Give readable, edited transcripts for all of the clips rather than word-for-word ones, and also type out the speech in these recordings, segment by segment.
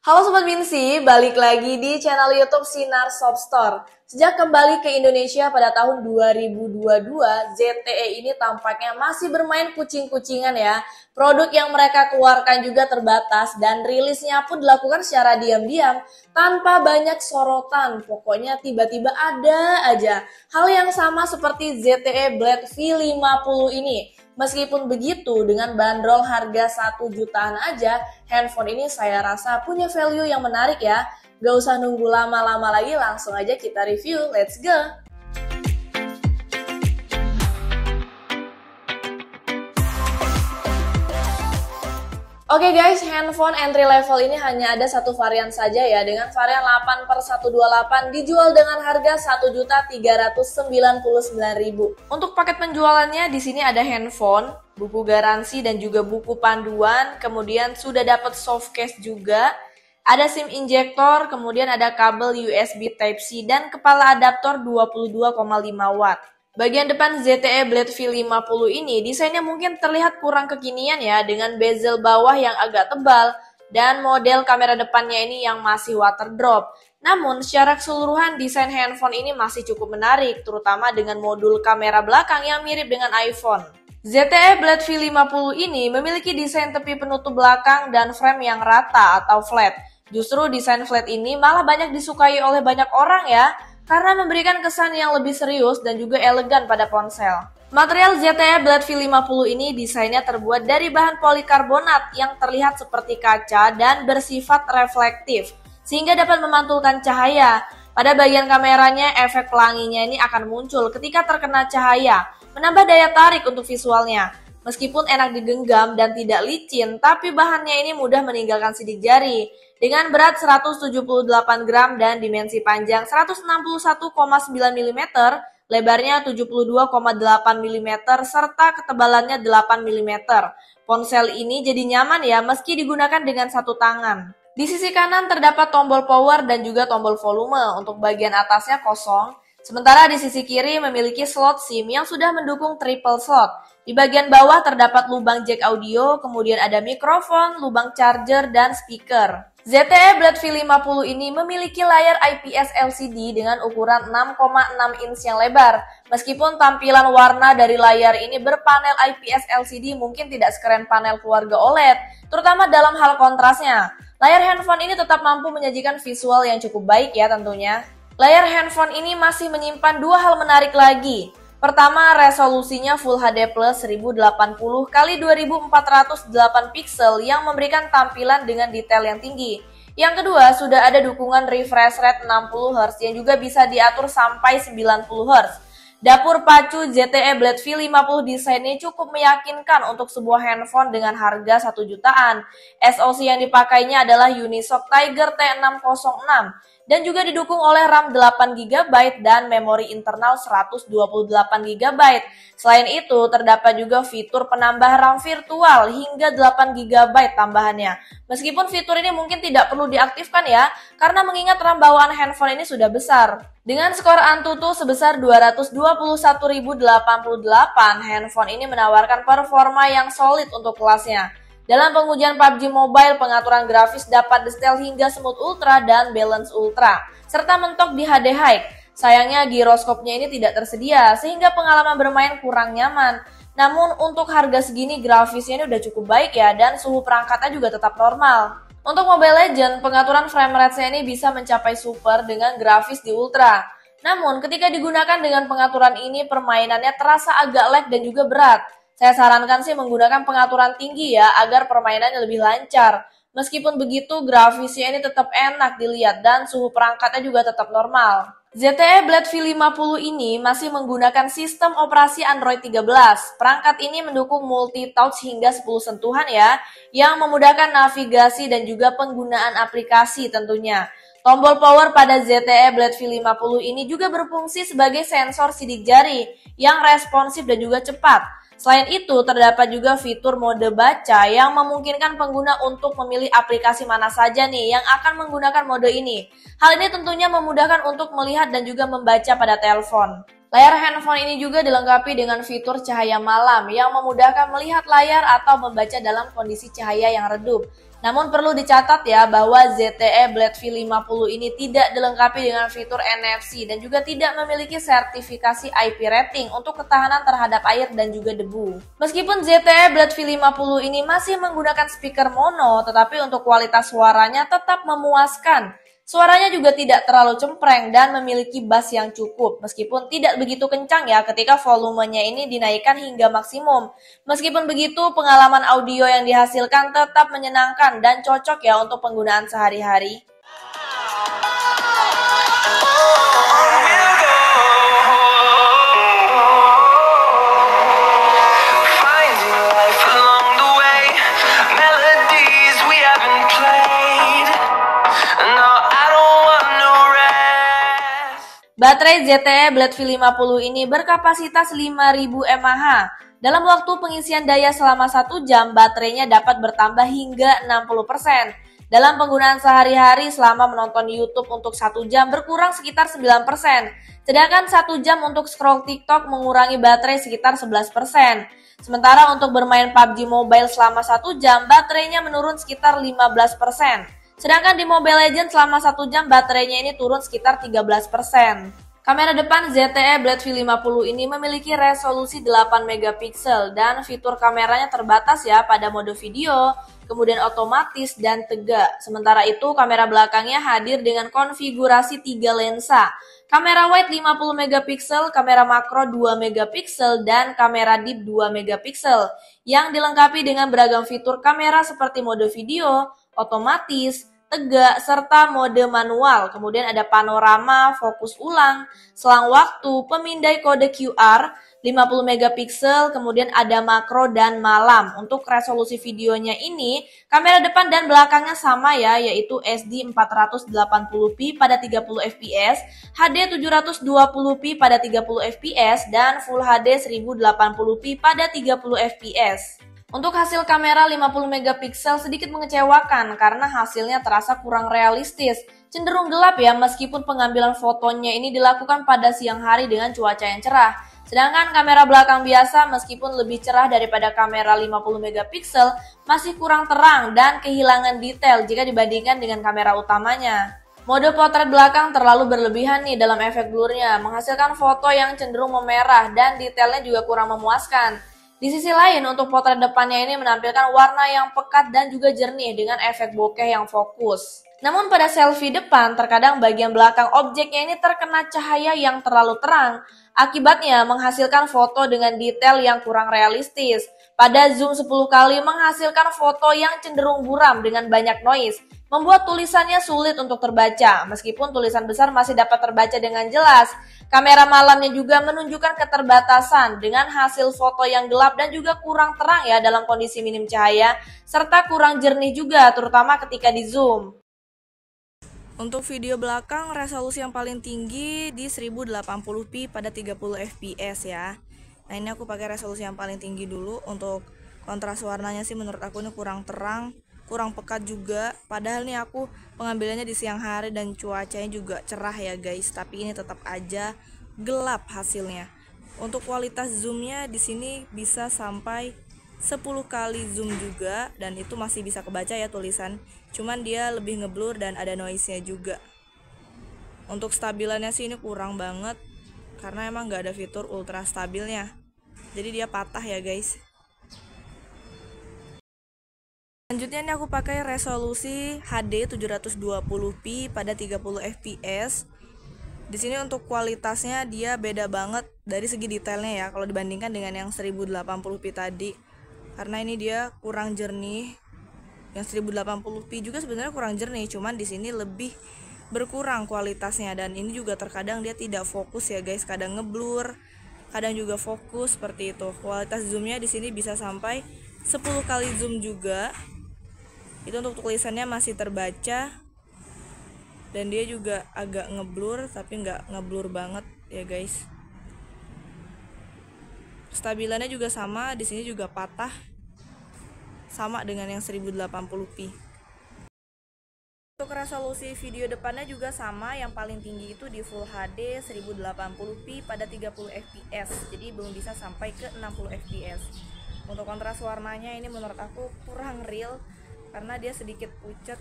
Halo Sobat Minsi, balik lagi di channel YouTube Sinar Shop Store. Sejak kembali ke Indonesia pada tahun 2022, ZTE ini tampaknya masih bermain kucing-kucingan ya. Produk yang mereka keluarkan juga terbatas dan rilisnya pun dilakukan secara diam-diam tanpa banyak sorotan. Pokoknya tiba-tiba ada aja. Hal yang sama seperti ZTE Blade V50 ini. Meskipun begitu, dengan bandrol harga 1 jutaan aja, handphone ini saya rasa punya value yang menarik ya. Gak usah nunggu lama-lama lagi, langsung aja kita review. Let's go! Oke guys, handphone entry level ini hanya ada satu varian saja ya, dengan varian 8/128 dijual dengan harga Rp1.399.000. Untuk paket penjualannya di sini ada handphone, buku garansi dan juga buku panduan, kemudian sudah dapat soft case juga, ada SIM injektor, kemudian ada kabel USB Type-C dan kepala adaptor 22,5 watt. Bagian depan ZTE Blade V50 ini desainnya mungkin terlihat kurang kekinian ya, dengan bezel bawah yang agak tebal dan model kamera depannya ini yang masih water drop. Namun secara keseluruhan desain handphone ini masih cukup menarik, terutama dengan modul kamera belakang yang mirip dengan iPhone. ZTE Blade V50 ini memiliki desain tepi penutup belakang dan frame yang rata atau flat. Justru desain flat ini malah banyak disukai oleh banyak orang ya, karena memberikan kesan yang lebih serius dan juga elegan pada ponsel. Material ZTE Blade V50 ini desainnya terbuat dari bahan polikarbonat yang terlihat seperti kaca dan bersifat reflektif, sehingga dapat memantulkan cahaya. Pada bagian kameranya, efek pelanginya ini akan muncul ketika terkena cahaya, menambah daya tarik untuk visualnya. Meskipun enak digenggam dan tidak licin, tapi bahannya ini mudah meninggalkan sidik jari. Dengan berat 178 gram dan dimensi panjang 161,9 mm, lebarnya 72,8 mm, serta ketebalannya 8 mm. Ponsel ini jadi nyaman ya meski digunakan dengan satu tangan. Di sisi kanan terdapat tombol power dan juga tombol volume, untuk bagian atasnya kosong. Sementara di sisi kiri memiliki slot SIM yang sudah mendukung triple slot. Di bagian bawah terdapat lubang jack audio, kemudian ada mikrofon, lubang charger, dan speaker. ZTE Blade V50 ini memiliki layar IPS LCD dengan ukuran 6,6 inch yang lebar. Meskipun tampilan warna dari layar ini berpanel IPS LCD mungkin tidak sekeren panel keluarga OLED, terutama dalam hal kontrasnya. Layar handphone ini tetap mampu menyajikan visual yang cukup baik ya tentunya. Layar handphone ini masih menyimpan dua hal menarik lagi. Pertama, resolusinya Full HD Plus 1080x2408 pixel yang memberikan tampilan dengan detail yang tinggi. Yang kedua, sudah ada dukungan refresh rate 60Hz yang juga bisa diatur sampai 90Hz. Dapur pacu ZTE Blade V50 desainnya cukup meyakinkan untuk sebuah handphone dengan harga 1 jutaan. SoC yang dipakainya adalah Unisoc Tiger T606 dan juga didukung oleh RAM 8GB dan memori internal 128GB. Selain itu, terdapat juga fitur penambah RAM virtual hingga 8GB tambahannya. Meskipun fitur ini mungkin tidak perlu diaktifkan ya, karena mengingat RAM bawaan handphone ini sudah besar. Dengan skor Antutu sebesar 221.088, handphone ini menawarkan performa yang solid untuk kelasnya. Dalam pengujian PUBG Mobile, pengaturan grafis dapat disetel hingga Smooth Ultra dan Balance Ultra, serta mentok di HD High. Sayangnya giroskopnya ini tidak tersedia, sehingga pengalaman bermain kurang nyaman. Namun untuk harga segini grafisnya ini udah cukup baik ya, dan suhu perangkatnya juga tetap normal. Untuk Mobile Legends, pengaturan frame rate-nya ini bisa mencapai super dengan grafis di Ultra. Namun ketika digunakan dengan pengaturan ini, permainannya terasa agak lag dan juga berat. Saya sarankan sih menggunakan pengaturan tinggi ya, agar permainannya lebih lancar. Meskipun begitu, grafisnya ini tetap enak dilihat dan suhu perangkatnya juga tetap normal. ZTE Blade V50 ini masih menggunakan sistem operasi Android 13. Perangkat ini mendukung multi-touch hingga 10 sentuhan ya, yang memudahkan navigasi dan juga penggunaan aplikasi tentunya. Tombol power pada ZTE Blade V50 ini juga berfungsi sebagai sensor sidik jari yang responsif dan juga cepat. Selain itu, terdapat juga fitur mode baca yang memungkinkan pengguna untuk memilih aplikasi mana saja nih yang akan menggunakan mode ini. Hal ini tentunya memudahkan untuk melihat dan juga membaca pada telepon. Layar handphone ini juga dilengkapi dengan fitur cahaya malam yang memudahkan melihat layar atau membaca dalam kondisi cahaya yang redup. Namun perlu dicatat ya bahwa ZTE Blade V50 ini tidak dilengkapi dengan fitur NFC dan juga tidak memiliki sertifikasi IP rating untuk ketahanan terhadap air dan juga debu. Meskipun ZTE Blade V50 ini masih menggunakan speaker mono, tetapi untuk kualitas suaranya tetap memuaskan. Suaranya juga tidak terlalu cempreng dan memiliki bass yang cukup, meskipun tidak begitu kencang ya ketika volumenya ini dinaikkan hingga maksimum. Meskipun begitu, pengalaman audio yang dihasilkan tetap menyenangkan dan cocok ya untuk penggunaan sehari-hari. Baterai ZTE Blade V50 ini berkapasitas 5000 mAh. Dalam waktu pengisian daya selama 1 jam, baterainya dapat bertambah hingga 60%. Dalam penggunaan sehari-hari selama menonton YouTube untuk 1 jam berkurang sekitar 9%. Sedangkan 1 jam untuk scroll TikTok mengurangi baterai sekitar 11%. Sementara untuk bermain PUBG Mobile selama 1 jam, baterainya menurun sekitar 15%. Sedangkan di Mobile Legends selama 1 jam baterainya ini turun sekitar 13%. Kamera depan ZTE Blade V50 ini memiliki resolusi 8 megapiksel dan fitur kameranya terbatas ya pada mode video, kemudian otomatis dan tegak. Sementara itu kamera belakangnya hadir dengan konfigurasi 3 lensa. Kamera wide 50 megapiksel, kamera makro 2 megapiksel, dan kamera deep 2 megapiksel yang dilengkapi dengan beragam fitur kamera seperti mode video, otomatis, tegak, serta mode manual. Kemudian ada panorama, fokus ulang, selang waktu, pemindai kode QR, 50 megapiksel, kemudian ada makro dan malam. Untuk resolusi videonya ini, kamera depan dan belakangnya sama ya, yaitu SD 480p pada 30 fps, HD 720p pada 30 fps, dan Full HD 1080p pada 30 fps. Untuk hasil kamera 50 megapiksel sedikit mengecewakan karena hasilnya terasa kurang realistis. Cenderung gelap ya meskipun pengambilan fotonya ini dilakukan pada siang hari dengan cuaca yang cerah. Sedangkan kamera belakang biasa meskipun lebih cerah daripada kamera 50 megapiksel masih kurang terang dan kehilangan detail jika dibandingkan dengan kamera utamanya. Mode potret belakang terlalu berlebihan nih dalam efek blurnya, menghasilkan foto yang cenderung memerah dan detailnya juga kurang memuaskan. Di sisi lain, untuk potret depannya ini menampilkan warna yang pekat dan juga jernih dengan efek bokeh yang fokus. Namun pada selfie depan, terkadang bagian belakang objeknya ini terkena cahaya yang terlalu terang. Akibatnya menghasilkan foto dengan detail yang kurang realistis. Pada zoom 10 kali menghasilkan foto yang cenderung buram dengan banyak noise, membuat tulisannya sulit untuk terbaca. Meskipun tulisan besar masih dapat terbaca dengan jelas, kamera malamnya juga menunjukkan keterbatasan dengan hasil foto yang gelap dan juga kurang terang ya dalam kondisi minim cahaya, serta kurang jernih juga terutama ketika di zoom. Untuk video belakang, resolusi yang paling tinggi di 1080p pada 30 fps ya. Nah ini aku pakai resolusi yang paling tinggi dulu. Untuk kontras warnanya sih menurut aku ini kurang terang, kurang pekat juga. Padahal nih aku pengambilannya di siang hari dan cuacanya juga cerah ya guys, tapi ini tetap aja gelap hasilnya. Untuk kualitas zoomnya di sini bisa sampai 10 kali zoom juga, dan itu masih bisa kebaca ya tulisan, cuman dia lebih ngeblur dan ada noise-nya juga. Untuk stabilannya sih ini kurang banget karena emang gak ada fitur ultra stabilnya, jadi dia patah ya guys. Selanjutnya ini aku pakai resolusi HD 720p pada 30 fps. Di sini untuk kualitasnya dia beda banget dari segi detailnya ya kalau dibandingkan dengan yang 1080p tadi. Karena ini dia kurang jernih. Yang 1080p juga sebenarnya kurang jernih, cuman di sini lebih berkurang kualitasnya, dan ini juga terkadang dia tidak fokus ya guys, kadang ngeblur, kadang juga fokus seperti itu. Kualitas zoomnya di sini bisa sampai 10 kali zoom juga. Itu untuk tulisannya masih terbaca, dan dia juga agak ngeblur tapi nggak ngeblur banget ya guys. Stabilannya juga sama, di sini juga patah, sama dengan yang 1080p. Untuk resolusi video depannya juga sama, yang paling tinggi itu di Full HD 1080p pada 30 fps, jadi belum bisa sampai ke 60 fps. Untuk kontras warnanya ini menurut aku kurang real, karena dia sedikit pucat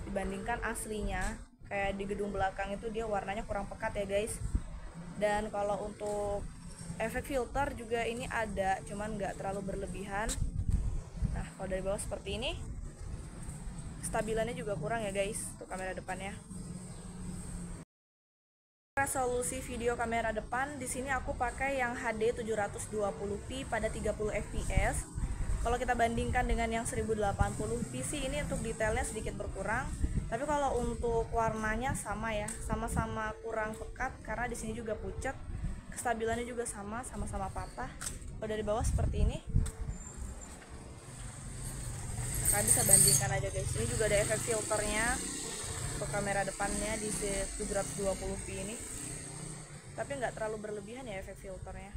dibandingkan aslinya. Kayak di gedung belakang itu dia warnanya kurang pekat ya guys. Dan kalau untuk efek filter juga ini ada, cuman nggak terlalu berlebihan. Nah kalau dari bawah seperti ini, stabilannya juga kurang ya guys untuk kamera depannya. Resolusi video kamera depan di sini aku pakai yang HD 720p pada 30 fps. Kalau kita bandingkan dengan yang 1080p sih ini untuk detailnya sedikit berkurang. Tapi kalau untuk warnanya sama ya, sama-sama kurang pekat karena di sini juga pucat. Kestabilannya juga sama-sama patah. Kalau dari bawah seperti ini. Kalian bisa bandingkan aja guys. Ini juga ada efek filternya untuk kamera depannya di 720p ini, tapi nggak terlalu berlebihan ya efek filternya.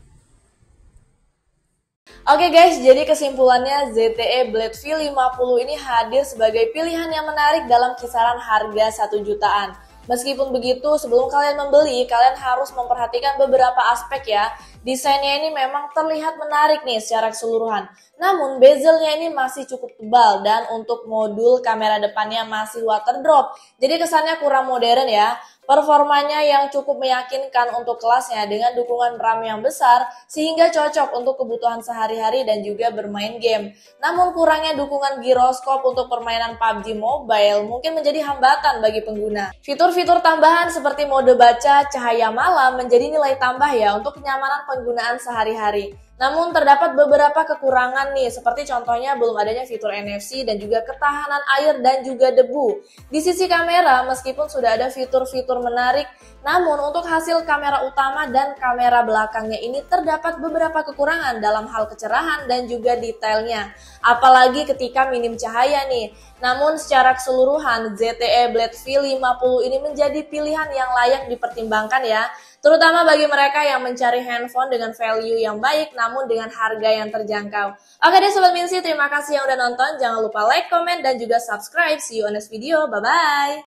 Oke guys, jadi kesimpulannya ZTE Blade V50 ini hadir sebagai pilihan yang menarik dalam kisaran harga 1 jutaan. Meskipun begitu, sebelum kalian membeli, kalian harus memperhatikan beberapa aspek ya. Desainnya ini memang terlihat menarik nih secara keseluruhan. Namun bezelnya ini masih cukup tebal dan untuk modul kamera depannya masih water drop. Jadi kesannya kurang modern ya. Performanya yang cukup meyakinkan untuk kelasnya dengan dukungan RAM yang besar sehingga cocok untuk kebutuhan sehari-hari dan juga bermain game. Namun kurangnya dukungan giroskop untuk permainan PUBG Mobile mungkin menjadi hambatan bagi pengguna. Fitur-fitur tambahan seperti mode baca cahaya malam menjadi nilai tambah ya untuk kenyamanan penggunaan sehari-hari. Namun terdapat beberapa kekurangan nih, seperti contohnya belum adanya fitur NFC dan juga ketahanan air dan juga debu. Di sisi kamera, meskipun sudah ada fitur-fitur menarik, namun untuk hasil kamera utama dan kamera belakangnya ini terdapat beberapa kekurangan dalam hal kecerahan dan juga detailnya. Apalagi ketika minim cahaya nih. Namun secara keseluruhan, ZTE Blade V50 ini menjadi pilihan yang layak dipertimbangkan ya. Terutama bagi mereka yang mencari handphone dengan value yang baik namun dengan harga yang terjangkau. Oke deh Sobat Minsi, terima kasih yang udah nonton. Jangan lupa like, comment, dan juga subscribe. See you on next video. Bye-bye.